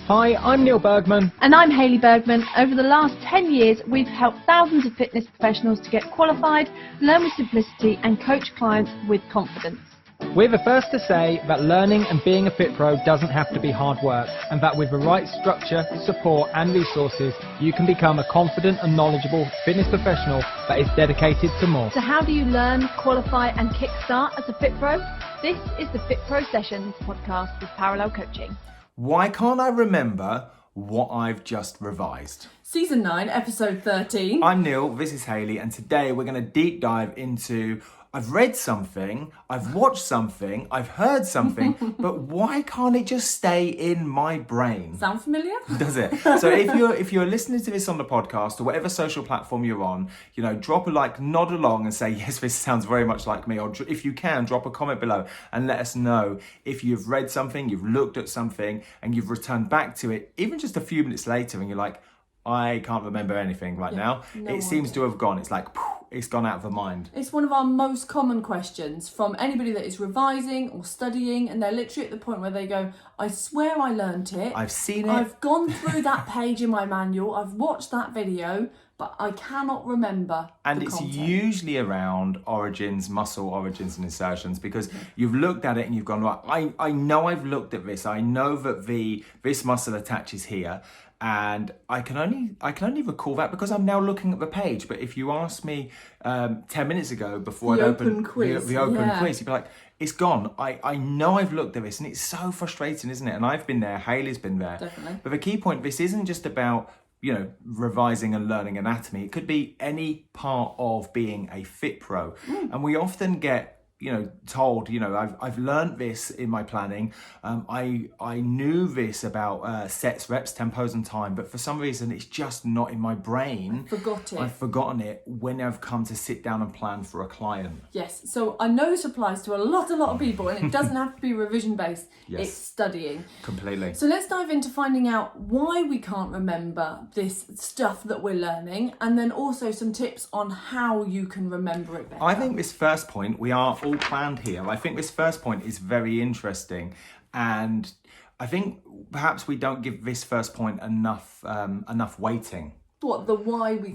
Hi, I'm Neil Bergman. And I'm Hayley Bergman. Over the last 10 years, we've helped thousands of fitness professionals to get qualified, learn with simplicity, and coach clients with confidence. We're the first to say that learning and being a fit pro doesn't have to be hard work, and that with the right structure, support and resources, you can become a confident and knowledgeable fitness professional that is dedicated to more. So how do you learn, qualify and kickstart as a fit pro? This is the Fit Pro Sessions podcast with Parallel Coaching. Why can't I remember what I've just revised? Season 9, episode 13. I'm Neil, this is Hayley, and today we're going to deep dive into I've read something, I've watched something, I've heard something, but why can't it just stay in my brain? Sound familiar? Does it? So if you're listening to this on the podcast or whatever social platform you're on, drop a like, nod along and say, yes, this sounds very much like me. Or if you can, drop a comment below and let us know if you've read something, you've looked at something and you've returned back to it, even just a few minutes later and you're like, I can't remember anything right now. It seems to have gone. It's like, it's gone out of the mind. It's one of our most common questions from anybody that is revising or studying, and they're literally at the point where they go, I swear I learnt it. I've seen it. I've gone through that page in my manual. I've watched that video, but I cannot remember And the it's content. usually around origins, muscle origins and insertions, because you've looked at it and you've gone, right, I know I've looked at this. I know that this muscle attaches here. And I can only recall that because I'm now looking at the page. But if you asked me 10 minutes ago before I'd opened the open quiz, you'd be like, it's gone. I know I've looked at this, and it's so frustrating, isn't it? And I've been there, Hayley's been there. Definitely. But the key point, this isn't just about revising and learning anatomy. It could be any part of being a fit pro. And we often get told, I've learned this in my planning. I knew this about sets, reps, tempos and time, but for some reason it's just not in my brain. I've forgotten it when I've come to sit down and plan for a client. Yes, so I know this applies to a lot of people, and it doesn't have to be revision based. Yes. It's studying. Completely. So let's dive into finding out why we can't remember this stuff that we're learning, and then also some tips on how you can remember it better. I think this first point, we are all planned here. I think this first point is very interesting, and I think perhaps we don't give this first point enough weighting. What, the why we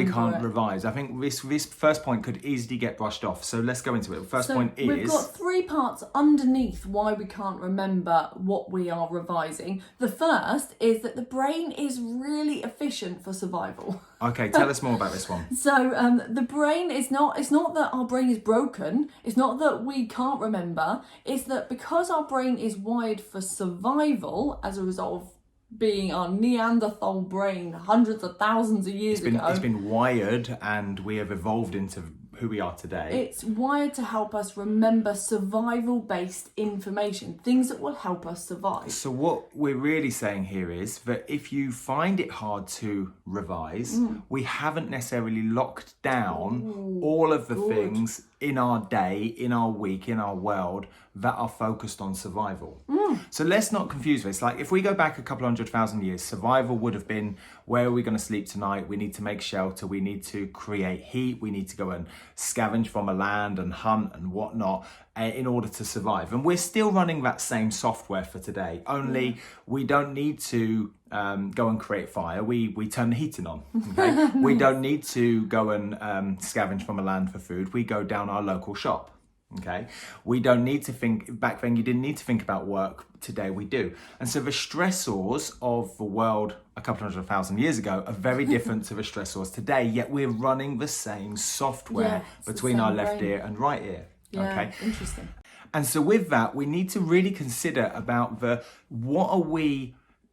can't revise. I think this first point could easily get brushed off. So let's go into it. The first point is... We've got 3 parts underneath why we can't remember what we are revising. The first is that the brain is really efficient for survival. Okay, tell us more about this one. So the brain it's not that our brain is broken. It's not that we can't remember. It's that because our brain is wired for survival as a result of being our Neanderthal brain hundreds of thousands of years ago. It's been wired and we have evolved into who we are today. It's wired to help us remember survival-based information, things that will help us survive. So what we're really saying here is that if you find it hard to revise, we haven't necessarily locked down all of the things in our day, in our week, in our world that are focused on survival. So let's not confuse this. Like if we go back a couple 100,000 years, survival would have been, where are we going to sleep tonight? We need to make shelter. We need to create heat. We need to go and scavenge from a land and hunt and whatnot in order to survive. And we're still running that same software for today, only we don't need to go and create fire. We turn the heating on. Okay? We don't need to go and scavenge from a land for food. We go down our local shop. Okay, we don't need to think. Back then you didn't need to think about work. Today we do. And so the stressors of the world a couple 100,000 years ago are very different to the stressors today, yet we're running the same software between our left ear and right ear. Yeah, interesting. And so with that, we need to really consider about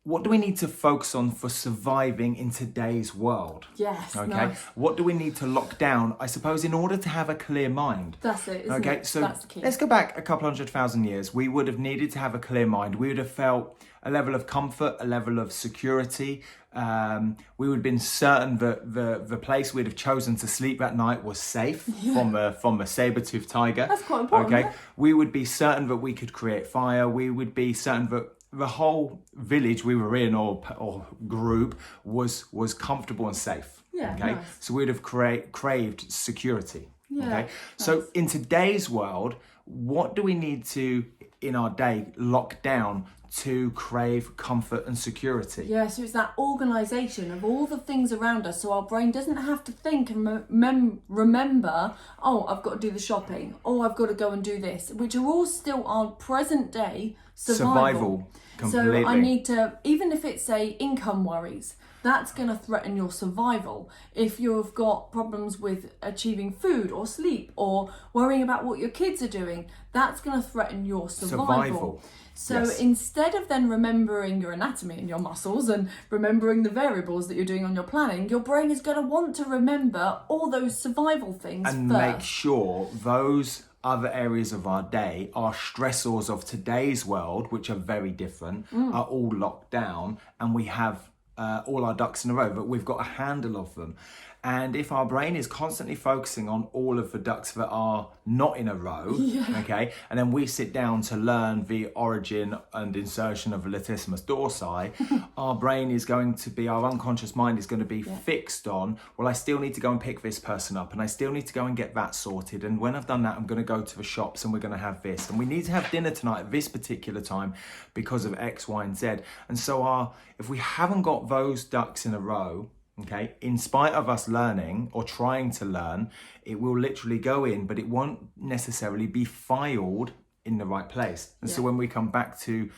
what do we need to focus on for surviving in today's world? Yes, okay. Nice. What do we need to lock down, I suppose, in order to have a clear mind? That's it, isn't okay, it? So that's the key. Let's go back a couple 100,000 years. We would have needed to have a clear mind. We would have felt a level of comfort, a level of security. We would have been certain that the place we'd have chosen to sleep that night was safe from a saber-toothed tiger. That's quite important. Okay, we would be certain that we could create fire. We would be certain that the whole village we were in or group was comfortable and safe. Yeah, okay. nice. So we'd have craved security. Yeah, okay. nice. So in today's world, what do we need to in our day lock down to crave comfort and security. Yeah, so it's that organisation of all the things around us, so our brain doesn't have to think and remember, oh, I've got to do the shopping, oh, I've got to go and do this, which are all still our present day survival. Completely. So I need to, even if it's, say, income worries, that's going to threaten your survival. If you've got problems with achieving food or sleep or worrying about what your kids are doing, that's going to threaten your survival. So yes. Instead of then remembering your anatomy and your muscles and remembering the variables that you're doing on your planning, your brain is going to want to remember all those survival things and first. make sure those other areas of our day, our stressors of today's world, which are very different, are all locked down, and we have all our ducks in a row, but we've got a handle of them. And if our brain is constantly focusing on all of the ducks that are not in a row, okay, and then we sit down to learn the origin and insertion of the latissimus dorsi, our brain is going to be, our unconscious mind is going to be fixed on, well, I still need to go and pick this person up, and I still need to go and get that sorted. And when I've done that, I'm going to go to the shops and we're going to have this. And we need to have dinner tonight at this particular time because of X, Y, and Z. And so if we haven't got those ducks in a row, okay, in spite of us learning or trying to learn, it will literally go in, but it won't necessarily be filed in the right place. And so when we come back to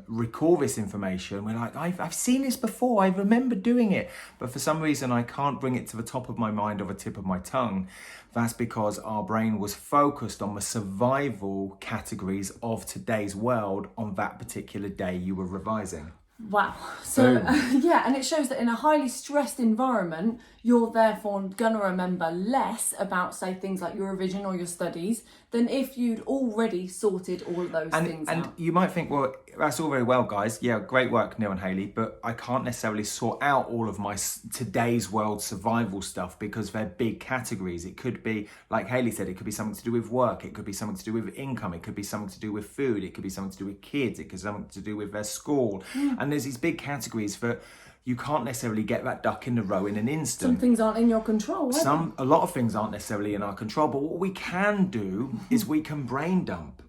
recall this information, we're like, I've seen this before, I remember doing it, but for some reason I can't bring it to the top of my mind or the tip of my tongue. That's because our brain was focused on the survival categories of today's world on that particular day you were revising. Wow. So, and it shows that in a highly stressed environment, you're therefore going to remember less about, say, things like your revision or your studies than if you'd already sorted all of those things out. And you might think, well, that's all very well, guys. Yeah, great work, Neil and Hayley, but I can't necessarily sort out all of my today's world survival stuff because they're big categories. It could be, like Hayley said, it could be something to do with work. It could be something to do with income. It could be something to do with food. It could be something to do with kids. It could be something to do with their school. And there's these big categories that you can't necessarily get that duck in a row in an instant. Some things aren't in your control. A lot of things aren't necessarily in our control, but what we can do is we can brain dump.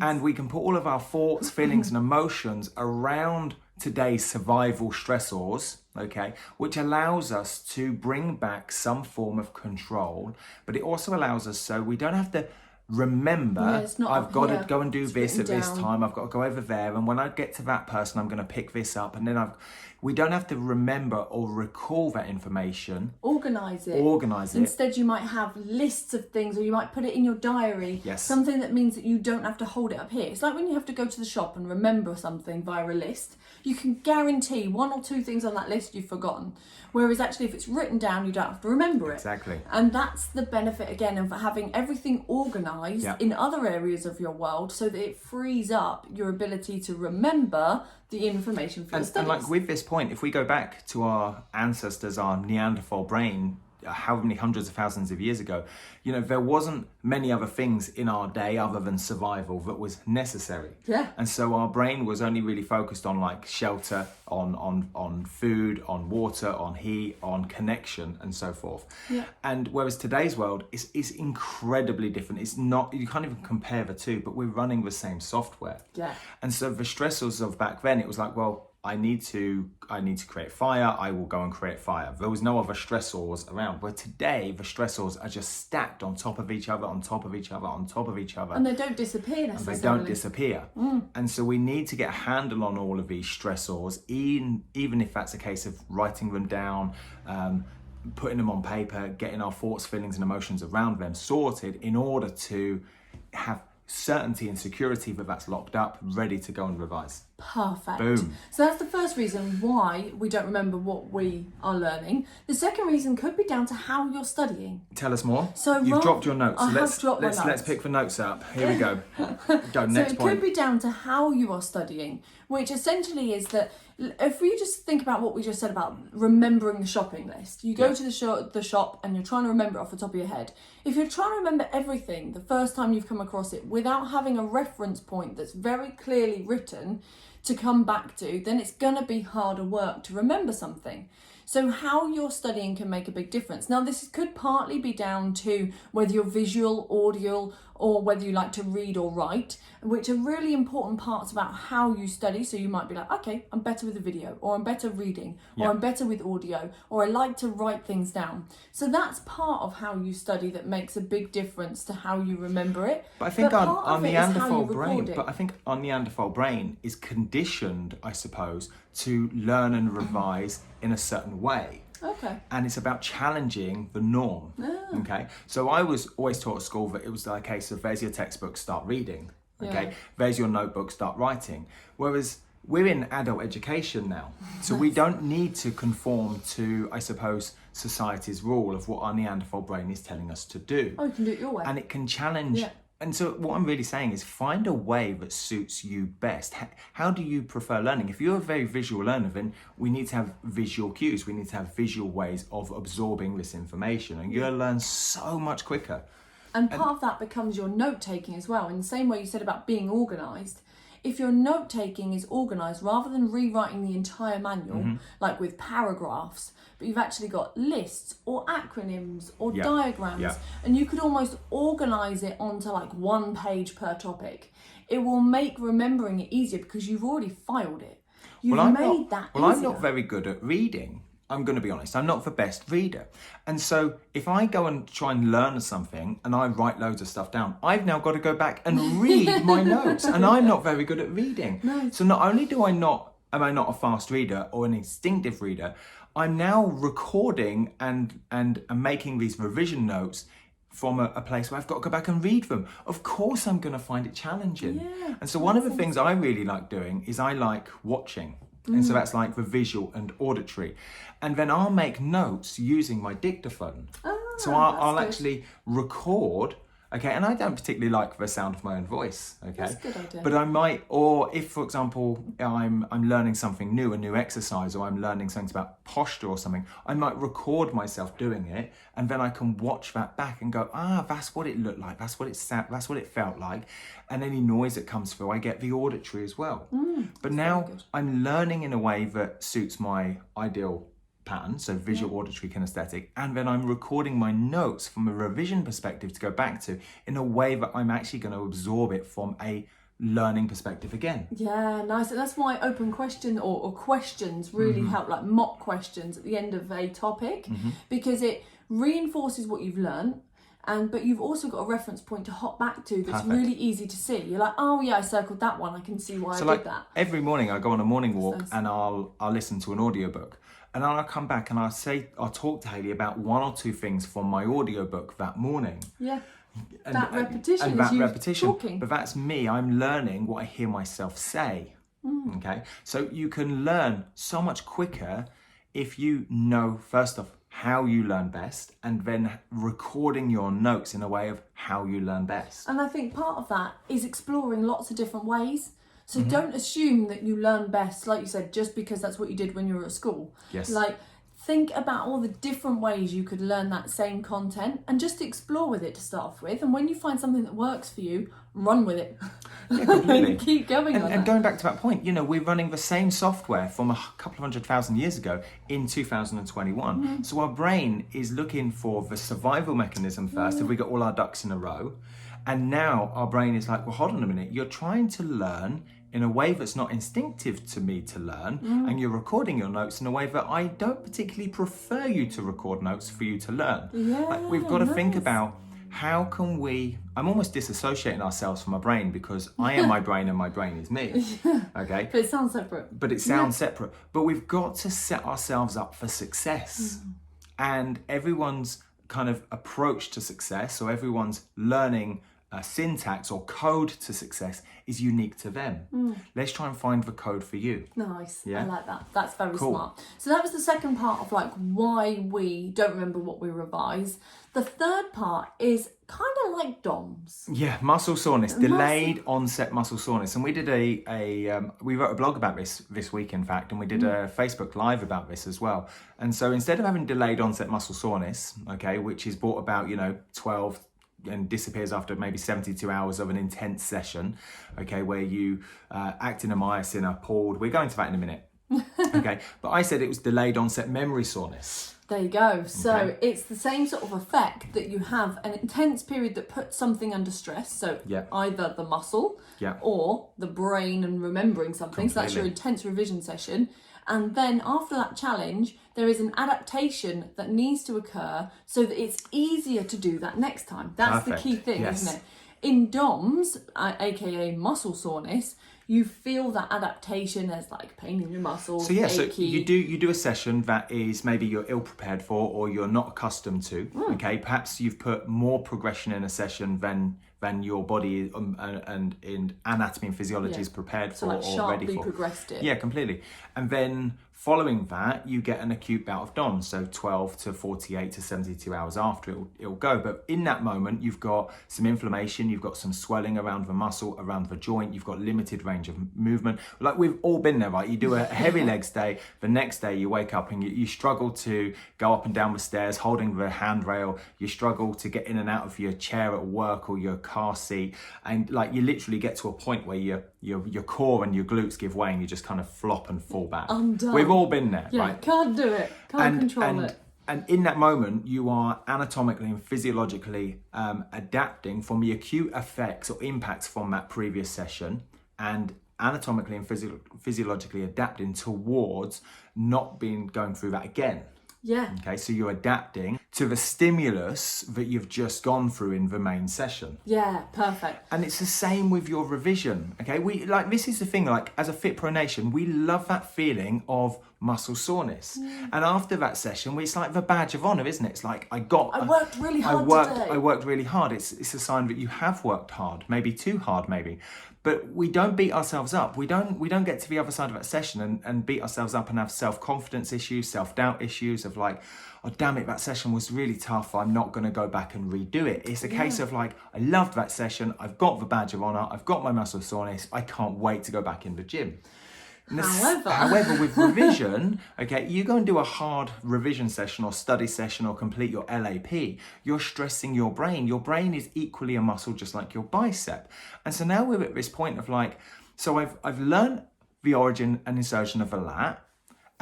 And we can put all of our thoughts, feelings and emotions around today's survival stressors, okay, which allows us to bring back some form of control, but it also allows us so we don't have to remember, I've got to go and do this at this time, I've got to go over there, and when I get to that person I'm going to pick this up, and then we don't have to remember or recall that information. Organise it. Instead you might have lists of things, or you might put it in your diary. Yes. Something that means that you don't have to hold it up here. It's like when you have to go to the shop and remember something via a list, you can guarantee one or two things on that list you've forgotten. Whereas actually if it's written down, you don't have to remember it. Exactly. And that's the benefit again of having everything organised in other areas of your world, so that it frees up your ability to remember the information for your studies. And like with this point, if we go back to our ancestors, our Neanderthal brain, how many hundreds of thousands of years ago, you know, there wasn't many other things in our day other than survival that was necessary. Yeah. And so our brain was only really focused on like shelter, on food, on water, on heat, on connection, and so forth. Yeah. And whereas today's world is incredibly different. It's not, you can't even compare the two, but we're running the same software. Yeah. And so the stressors of back then, it was like, well, I need to create fire, I will go and create fire. There was no other stressors around. But today, the stressors are just stacked on top of each other, on top of each other, on top of each other. And they don't disappear necessarily. And they don't disappear. And so we need to get a handle on all of these stressors, even if that's a case of writing them down, putting them on paper, getting our thoughts, feelings and emotions around them sorted in order to have certainty and security that that's locked up, ready to go and revise. Perfect. Boom. So that's the first reason why we don't remember what we are learning. The second reason could be down to how you're studying. Tell us more. So you've dropped your notes. Let's pick the notes up. Here we go. Go, next point. So it could be down to how you are studying, which essentially is that if we just think about what we just said about remembering the shopping list, you go to the shop and you're trying to remember it off the top of your head. If you're trying to remember everything the first time you've come across it without having a reference point that's very clearly written, to come back to, then it's going to be harder work to remember something. So how you're studying can make a big difference. Now, this could partly be down to whether you're visual, audio, or whether you like to read or write, which are really important parts about how you study. So you might be like, okay, I'm better with a video, or I'm better reading, or I'm better with audio, or I like to write things down. So that's part of how you study that makes a big difference to how you remember it. But I think our part of it is how you Neanderthal record brain, it. but I think our Neanderthal brain is conditioned, I suppose, to learn and revise in a certain way. Okay. And it's about challenging the norm. Okay. So I was always taught at school that it was like a case of there's your textbook, start reading. Okay. Yeah. There's your notebook, start writing. Whereas we're in adult education now. So we don't need to conform to, I suppose, society's rule of what our Neanderthal brain is telling us to do. Oh, you can do it your way. And it can challenge. Yeah. And so what I'm really saying is find a way that suits you best. How do you prefer learning? If you're a very visual learner, then we need to have visual cues. We need to have visual ways of absorbing this information, and you'll learn so much quicker. And part of that becomes your note-taking as well. In the same way you said about being organised, if your note-taking is organised, rather than rewriting the entire manual, like with paragraphs, but you've actually got lists or acronyms or diagrams, and you could almost organise it onto like one page per topic, it will make remembering it easier because you've already filed it. You've made that easier. Well, I'm not very good at reading. I'm going to be honest, I'm not the best reader. And so if I go and try and learn something and I write loads of stuff down, I've now got to go back and read my notes, and I'm not very good at reading. No. So not only am I not a fast reader or an instinctive reader, I'm now recording and making these revision notes from a place where I've got to go back and read them. Of course I'm going to find it challenging. Yeah, and so one of the things I really like doing is I like watching. And so that's like the visual and auditory. And then I'll make notes using my dictaphone. So I'll actually record, okay, and I don't particularly like the sound of my own voice, okay? That's a good idea. But I might, or if, for example, I'm learning something new, a new exercise, or I'm learning something about posture or something, I might record myself doing it, and then I can watch that back and go, that's what it looked like, that's what it felt like. And any noise that comes through, I get the auditory as well. But now I'm learning in a way that suits my ideal pattern, so visual, auditory, kinesthetic, and then I'm recording my notes from a revision perspective to go back to in a way that I'm actually going to absorb it from a learning perspective again. Yeah, nice. That's why open question or questions really help, like mock questions at the end of a topic, because it reinforces what you've learned. But you've also got a reference point to hop back to that's really easy to see. You're like, oh yeah, I circled that one. I can see why I did that. Every morning I go on a morning walk and I'll listen to an audiobook. And then I'll come back and I'll talk to Hayley about one or two things from my audiobook that morning. Yeah. And that repetition and is that you repetition. talking. But that's me. I'm learning what I hear myself say. Okay. So you can learn so much quicker if you know, first off, how you learn best, and then recording your notes in a way of how you learn best. And I think part of that is exploring lots of different ways. So don't assume that you learn best, like you said, just because that's what you did when you were at school. Yes. Like, think about all the different ways you could learn that same content and just explore with it to start off with. And when you find something that works for you, run with it. Yeah, completely. Keep going on And that. going back to that point, we're running the same software from a couple of 100,000 years ago in 2021. So our brain is looking for the survival mechanism first. Have we got all our ducks in a row? And now our brain is like, well, hold on a minute. You're trying to learn in a way that's not instinctive to me to learn, and you're recording your notes in a way that I don't particularly prefer you to record notes for you to learn. Yeah, We've got to think about how can we, I'm almost disassociating ourselves from my brain because I am my brain and my brain is me, okay? But it sounds separate. But it sounds separate. But we've got to set ourselves up for success. And everyone's kind of approach to success, or everyone's learning syntax or code to success is unique to them. Let's try and find the code for you. Nice. Yeah? I like that. That's very Cool. smart. So that was the second part of like why we don't remember what we revise. The third part is kind of like DOMS. Yeah, muscle soreness, delayed onset muscle soreness. And we did we wrote a blog about this week, in fact, and we did a Facebook Live about this as well. And so instead of having delayed onset muscle soreness, okay, which is brought about, 12 and disappears after maybe 72 hours of an intense session, okay, where you actinomycin are pulled. We're going to that in a minute. Okay, but I said it was delayed onset memory soreness. There you go. So it's the same sort of effect that you have an intense period that puts something under stress. So either the muscle or the brain and remembering something. So that's your intense revision session. And then after that challenge, there is an adaptation that needs to occur so that it's easier to do that next time. That's the key thing, isn't it? In DOMS, aka muscle soreness, you feel that adaptation as like pain in your muscles. So achy. so you do a session that is maybe you're ill prepared for or you're not accustomed to. Okay, perhaps you've put more progression in a session than your body and in anatomy and physiology is prepared for or ready for. Progressed it. Yeah, completely. And then following that, you get an acute bout of DOMS, so 12 to 48 to 72 hours after it'll go. But in that moment, you've got some inflammation, you've got some swelling around the muscle, around the joint, you've got limited range of movement. Like we've all been there, right? You do a heavy legs day, the next day you wake up and you struggle to go up and down the stairs holding the handrail, you struggle to get in and out of your chair at work or your car seat, and like you literally get to a point where your core and your glutes give way and you just kind of flop and fall back. I'm done. We've all been there, right? Can't do it. Can't control it. And in that moment, you are anatomically and physiologically adapting from the acute effects or impacts from that previous session, and anatomically and physiologically adapting towards not going through that again. Yeah. Okay, so you're adapting to the stimulus that you've just gone through in the main session. Yeah, perfect. And it's the same with your revision. Okay, this is the thing, like as a Fit Pro Nation, we love that feeling of muscle soreness. And after that session, it's like the badge of honor, isn't it? It's like I worked really hard today. I worked really hard. It's a sign that you have worked hard, maybe too hard, maybe. But we don't beat ourselves up. We don't get to the other side of that session and beat ourselves up and have self-confidence issues, self-doubt issues of like, oh damn it, that session was really tough. I'm not going to go back and redo it. It's a case of like, I loved that session. I've got the badge of honor. I've got my muscle soreness. I can't wait to go back in the gym. However, with revision, okay, you go and do a hard revision session or study session or complete your LAP, you're stressing your brain. Your brain is equally a muscle just like your bicep. And so now we're at this point of like, so I've learned the origin and insertion of a lat,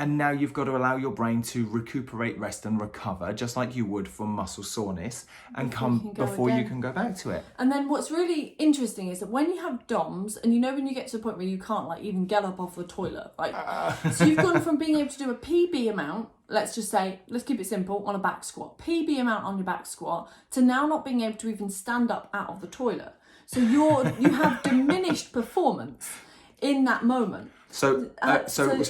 and now you've got to allow your brain to recuperate, rest and recover, just like you would from muscle soreness, and before you can go back to it. And then what's really interesting is that when you have DOMS, and you know when you get to the point where you can't like even get up off the toilet, right? So you've gone from being able to do a PB amount, let's just say, let's keep it simple, on a back squat, PB amount on your back squat, to now not being able to even stand up out of the toilet. So you have diminished performance in that moment. So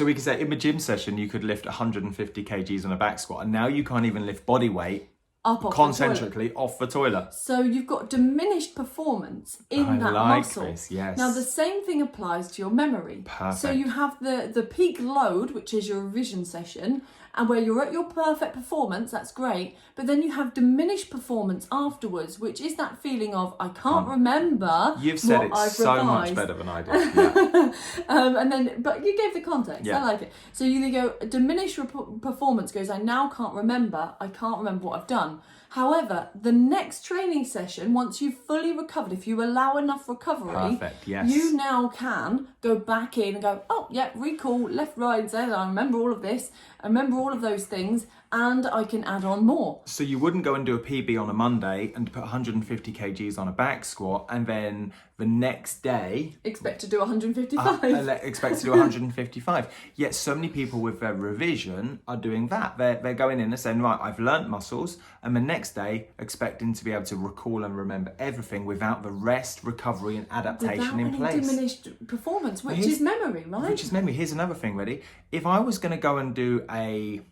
we could say in the gym session, you could lift 150 kgs on a back squat, and now you can't even lift body weight concentrically off the toilet. So you've got diminished performance in that muscle. This, yes. Now the same thing applies to your memory. Perfect. So you have the peak load, which is your revision session, and where you're at your perfect performance, that's great. But then you have diminished performance afterwards, which is that feeling of I can't remember. You've said it so much better than I did. Yeah. But you gave the context. Yeah. I like it. So you go diminished performance goes. I now can't remember. I can't remember what I've done. However, the next training session, once you've fully recovered, if you allow enough recovery, you now can go back in and go, oh, yeah, recall, left, right, Z, I remember all of this, I remember all of those things, and I can add on more. So you wouldn't go and do a PB on a Monday and put 150 kgs on a back squat, and then the next day expect to do 155. Expect to do 155. Yet so many people with their revision are doing that. They're going in and saying, right, I've learnt muscles, and the next day expecting to be able to recall and remember everything without the rest, recovery and adaptation in place. Diminished performance, which is memory, right? Which is memory. Here's another thing, ready? If I was going to go and do a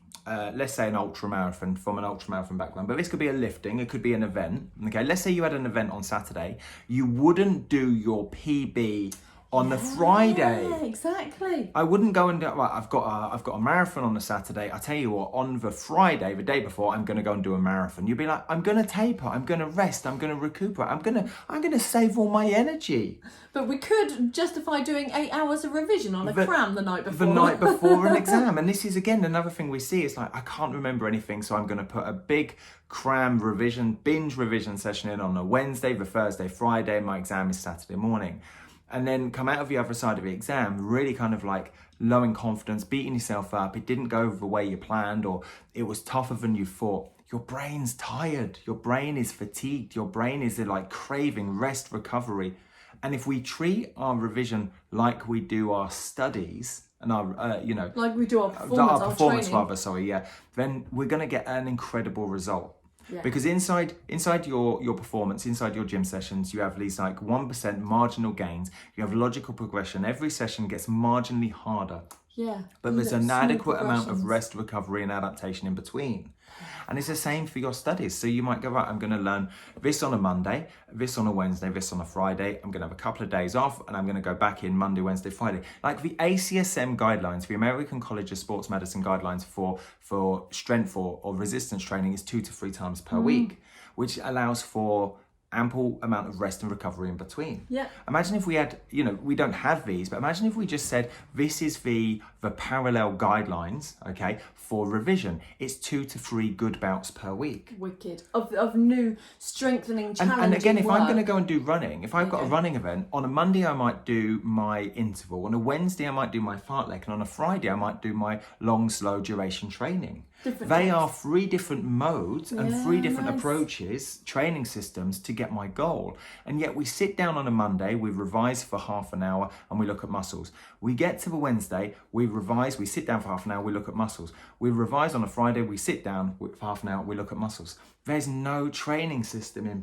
let's say an ultra marathon from an ultra marathon background, but this could be a lifting, it could be an event. Okay, let's say you had an event on Saturday, you wouldn't do your PB on the Friday. Yeah, exactly. I wouldn't go and do, right, I've got a marathon on the Saturday. I tell you what, on the Friday, the day before, I'm going to go and do a marathon. You'd be like, I'm going to taper, I'm going to rest, I'm going to recuperate, I'm going to save all my energy. But we could justify doing 8 hours of revision on a cram the night before. The night before an exam. And this is, again, another thing we see. It's like, I can't remember anything, so I'm going to put a big cram revision, binge revision session in on a Wednesday, the Thursday, Friday. My exam is Saturday morning. And then come out of the other side of the exam really kind of like low in confidence, beating yourself up. It didn't go the way you planned, or it was tougher than you thought. Your brain's tired. Your brain is fatigued. Your brain is like craving rest, recovery. And if we treat our revision like we do our studies and our, like we do our performance, training, then we're going to get an incredible result. Yeah. Because inside your performance, inside your gym sessions, you have these like 1% marginal gains. You have logical progression. Every session gets marginally harder. Yeah. But there's an adequate amount of rest, recovery, and adaptation in between. And it's the same for your studies. So you might go, right, I'm going to learn this on a Monday, this on a Wednesday, this on a Friday. I'm going to have a couple of days off, and I'm going to go back in Monday, Wednesday, Friday. Like the ACSM guidelines, the American College of Sports Medicine guidelines for strength or resistance training is 2 to 3 times per week, which allows for ample amount of rest and recovery in between. Yeah. Imagine if we had, we don't have these, but imagine if we just said, this is the parallel guidelines, okay, for revision. It's 2 to 3 good bouts per week. Wicked. Of new strengthening, challenging and again, if work. I'm going to go and do running, if I've got a running event, on a Monday I might do my interval, on a Wednesday I might do my fartlek, and on a Friday I might do my long, slow duration training. They are 3 different modes and 3 different approaches, training systems to get my goal. And yet we sit down on a Monday, we revise for half an hour and we look at muscles. We get to the Wednesday, we revise, we sit down for half an hour, we look at muscles. We revise on a Friday, we sit down for half an hour, we look at muscles. There's no training system in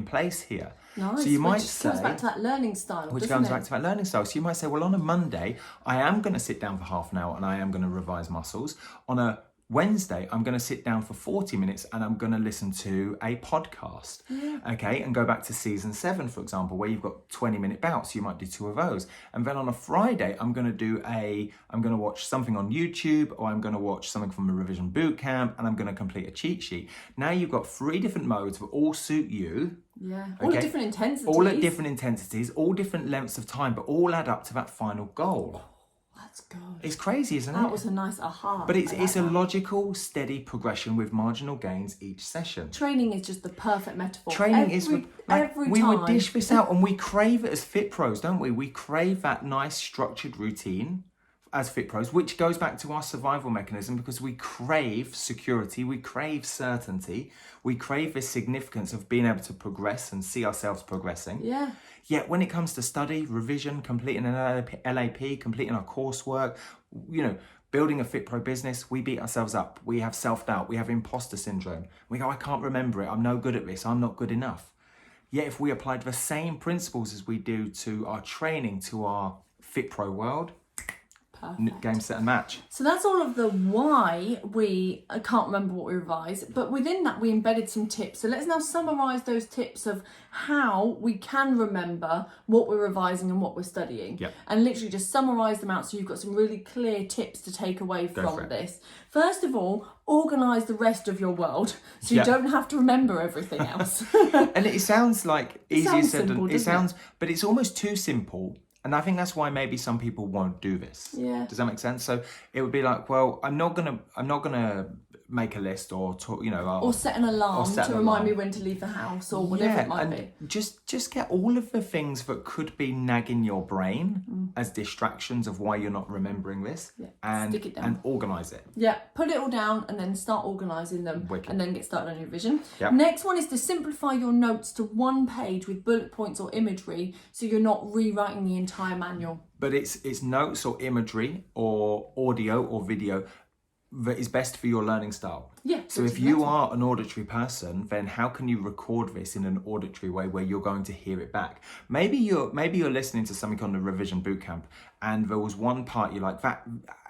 place here. Nice. So you might say, comes back to that learning style, which comes back to that learning style. So you might say, well, on a Monday, I am going to sit down for half an hour and I am going to revise muscles. On a Wednesday, I'm going to sit down for 40 minutes and I'm going to listen to a podcast, okay, and go back to season 7, for example, where you've got 20-minute bouts. You might do 2 of those. And then on a Friday, I'm going to watch something on YouTube, or I'm going to watch something from a revision boot camp, and I'm going to complete a cheat sheet. Now you've got 3 different modes that all suit you. Yeah, all at different intensities. All at different intensities, all different lengths of time, but all add up to that final goal. That's good. It's crazy, isn't it? That was a nice aha. But it's a logical, steady progression with marginal gains each session. Training is just the perfect metaphor. Training is every we time. would dish this out, and we crave it as fit pros, don't we? We crave that nice structured routine as fit pros, which goes back to our survival mechanism, because we crave security, we crave certainty, we crave this significance of being able to progress and see ourselves progressing. Yeah. Yet when it comes to study, revision, completing an LAP, completing our coursework, building a fit pro business, we beat ourselves up. We have self-doubt. We have imposter syndrome. We go, I can't remember it. I'm no good at this. I'm not good enough. Yet if we applied the same principles as we do to our training, to our fit pro world, perfect. Game, set and match. So that's all of the why I can't remember what we revised, but within that we embedded some tips. So let's now summarise those tips of how we can remember what we're revising and what we're studying. Yep. And literally just summarise them out so you've got some really clear tips to take away from this. First of all, organise the rest of your world so you don't have to remember everything else. And it sounds like easier said than it sounds, but it's almost too simple. And I think that's why maybe some people won't do this. Yeah. Does that make sense? So it would be like, well, I'm not gonna make a list or talk, or set an alarm to remind me when to leave the house or whatever it might be. Just get all of the things that could be nagging your brain as distractions of why you're not remembering this, and stick it down and organise it. Yeah, put it all down and then start organising them. Wicked. And then get started on your revision. Yep. Next one is to simplify your notes to 1 page with bullet points or imagery, so you're not rewriting the entire manual. But it's notes or imagery or audio or video that is best for your learning style. Yeah. So if you are an auditory person, then how can you record this in an auditory way where you're going to hear it back? Maybe you're listening to something on the revision bootcamp and there was one part you like, that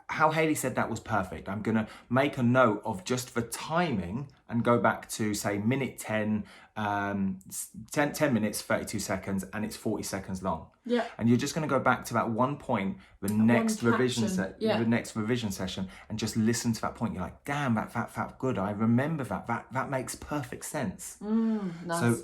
how Hayley said that was perfect. I'm going to make a note of just the timing and go back to, say, minute 10, 10 minutes, 32 seconds, and it's 40 seconds long. Yeah. And you're just going to go back to that one point, the next revision session, and just listen to that point. You're like, damn, that felt good. I remember that makes perfect sense. Nice. So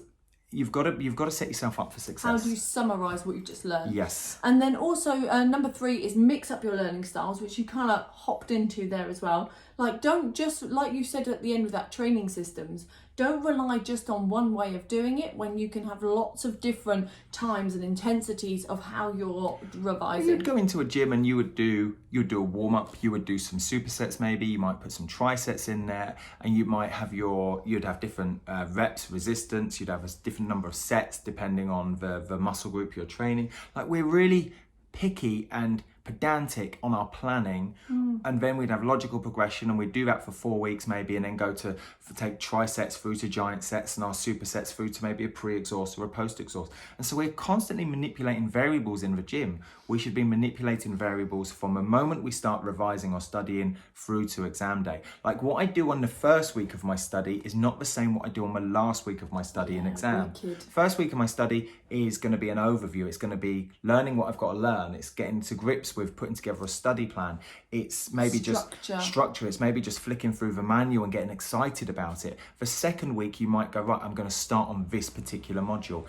you've got to set yourself up for success. How do you summarise what you've just learned? Yes. And then also number 3 is mix up your learning styles, which you kind of hopped into there as well. Like, don't just, like you said at the end with that training systems, don't rely just on one way of doing it when you can have lots of different times and intensities of how you're revising. You'd go into a gym and you'd do a warm up. You would do some supersets maybe. You might put some trisets in there, and you might have you'd have different reps, resistance. You'd have a different number of sets depending on the muscle group you're training. Like, we're really picky and pedantic on our planning, and then we'd have logical progression, and we'd do that for 4 weeks maybe, and then go to take trisets through to giant sets, and our supersets through to maybe a pre-exhaust or a post-exhaust. And so we're constantly manipulating variables in the gym. We should be manipulating variables from the moment we start revising or studying through to exam day. Like, what I do on the first week of my study is not the same what I do on the last week of my study and exam. Wicked. First week of my study is going to be an overview. It's going to be learning what I've got to learn. It's getting to grips with putting together a study plan. It's maybe just structure. It's maybe just flicking through the manual and getting excited about it. The second week, you might go, right, I'm going to start on this particular module.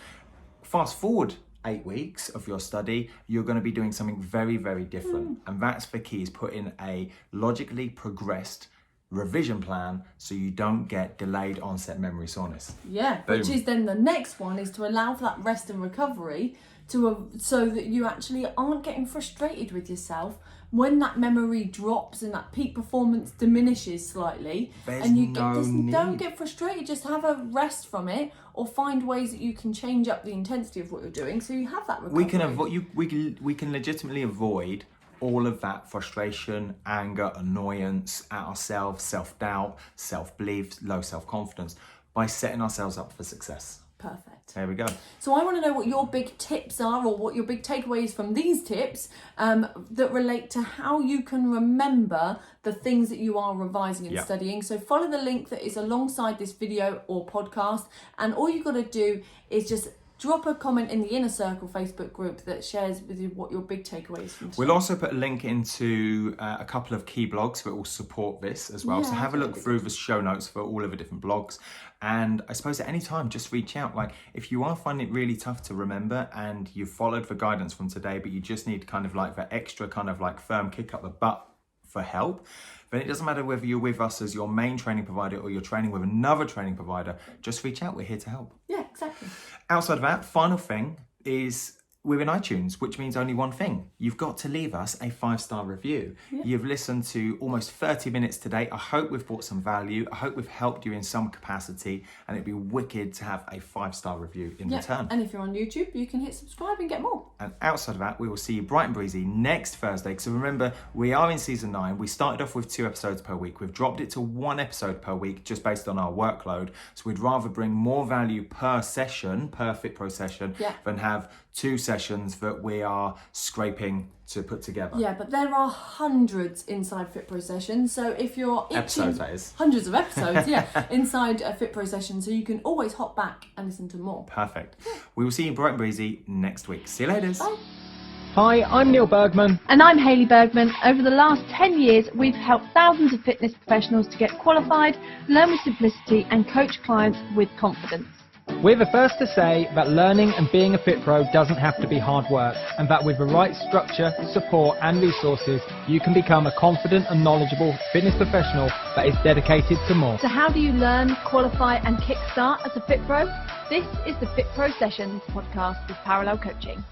Fast forward 8 weeks of your study, you're going to be doing something very, very different. And that's the key, is putting a logically progressed revision plan so you don't get delayed onset memory soreness. Yeah, Boom. Which is then the next one, is to allow for that rest and recovery so that you actually aren't getting frustrated with yourself when that memory drops and that peak performance diminishes slightly. Don't get frustrated. Just have a rest from it, or find ways that you can change up the intensity of what you're doing so you have that recovery. We can legitimately avoid all of that frustration, anger, annoyance at ourselves, self-doubt, self-belief, low self-confidence by setting ourselves up for success. Perfect. There we go. So I want to know what your big tips are, or what your big takeaways from these tips that relate to how you can remember the things that you are revising and studying. So follow the link that is alongside this video or podcast, and all you've got to do is just drop a comment in the Inner Circle Facebook group that shares with you what your big takeaways from today. We'll also put a link into a couple of key blogs that will support this as well. So have a look through the show notes for all of the different blogs. And I suppose at any time, just reach out. Like, if you are finding it really tough to remember and you've followed the guidance from today, but you just need kind of like the extra kind of like firm kick up the butt for help, then it doesn't matter whether you're with us as your main training provider or you're training with another training provider, just reach out. We're here to help. Yeah, exactly. Outside of that, final thing is we're in iTunes, which means only one thing. You've got to leave us a 5-star review. Yeah. You've listened to almost 30 minutes today. I hope we've brought some value. I hope we've helped you in some capacity, and it'd be wicked to have a 5-star review in return. And if you're on YouTube, you can hit subscribe and get more. And outside of that, we will see you bright and breezy next Thursday. So remember, we are in season 9. We started off with 2 episodes per week. We've dropped it to 1 episode per week just based on our workload. So we'd rather bring more value per session, per FitPro session, than have 2 sessions that we are scraping to put together. Yeah, but there are hundreds inside FitPro sessions. So if you're itching, episodes, that is. Hundreds of episodes, inside a FitPro session. So you can always hop back and listen to more. Perfect. We will see you bright and breezy next week. See you later. Bye. Hi, I'm Neil Bergman. And I'm Hayley Bergman. Over the last 10 years, we've helped thousands of fitness professionals to get qualified, learn with simplicity, and coach clients with confidence. We're the first to say that learning and being a fit pro doesn't have to be hard work, and that with the right structure, support and resources, you can become a confident and knowledgeable fitness professional that is dedicated to more. So how do you learn, qualify and kickstart as a fit pro? This is the Fit Pro Sessions podcast with Parallel Coaching.